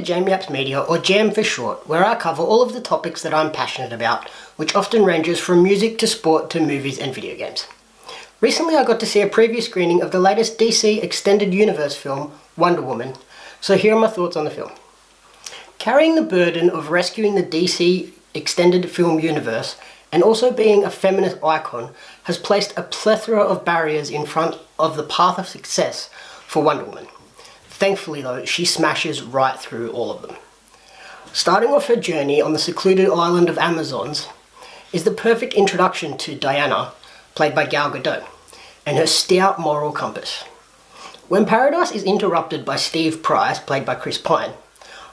J.A.M Media, or J.A.M for short, where I cover all of the topics that I'm passionate about, which often ranges from music to sport to movies and video games. Recently I got to see a preview screening of the latest DC Extended Universe film, Wonder Woman, so here are my thoughts on the film. Carrying the burden of rescuing the DC Extended Film Universe and also being a feminist icon has placed a plethora of barriers in front of the path of success for Wonder Woman. Thankfully though, she smashes right through all of them. Starting off her journey on the secluded island of Amazons is the perfect introduction to Diana, played by Gal Gadot, and her stout moral compass. When paradise is interrupted by Steve Price, played by Chris Pine,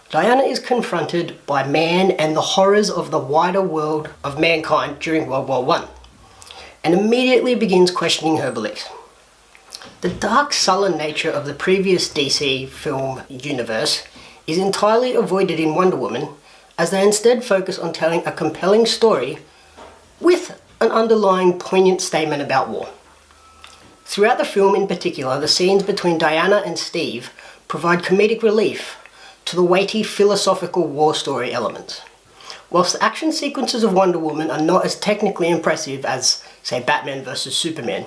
Diana is confronted by man and the horrors of the wider world of mankind during World War I, and immediately begins questioning her beliefs. The dark, sullen nature of the previous DC film universe is entirely avoided in Wonder Woman, as they instead focus on telling a compelling story with an underlying poignant statement about war. Throughout the film in particular, the scenes between Diana and Steve provide comedic relief to the weighty philosophical war story elements. Whilst the action sequences of Wonder Woman are not as technically impressive as, say, Batman vs Superman,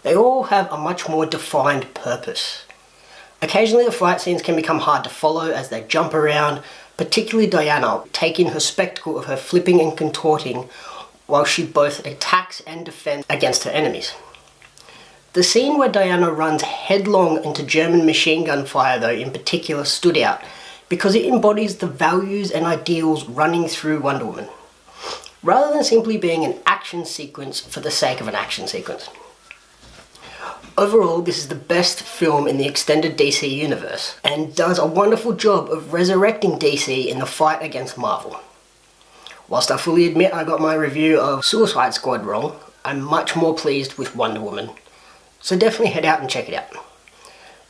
they all have a much more defined purpose. Occasionally the fight scenes can become hard to follow as they jump around, particularly Diana, taking her spectacle of her flipping and contorting while she both attacks and defends against her enemies. The scene where Diana runs headlong into German machine gun fire though in particular stood out because it embodies the values and ideals running through Wonder Woman, rather than simply being an action sequence for the sake of an action sequence. Overall, this is the best film in the extended DC universe, and does a wonderful job of resurrecting DC in the fight against Marvel. Whilst I fully admit I got my review of Suicide Squad wrong, I'm much more pleased with Wonder Woman, so definitely head out and check it out.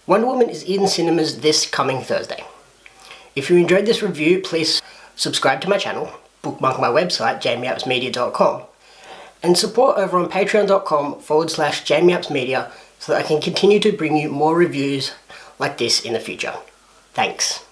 Wonder Woman is in cinemas this coming Thursday. If you enjoyed this review, please subscribe to my channel, bookmark my website, jameyapsmedia.com, and support over on patreon.com/jameyapsmedia so that I can continue to bring you more reviews like this in the future. Thanks.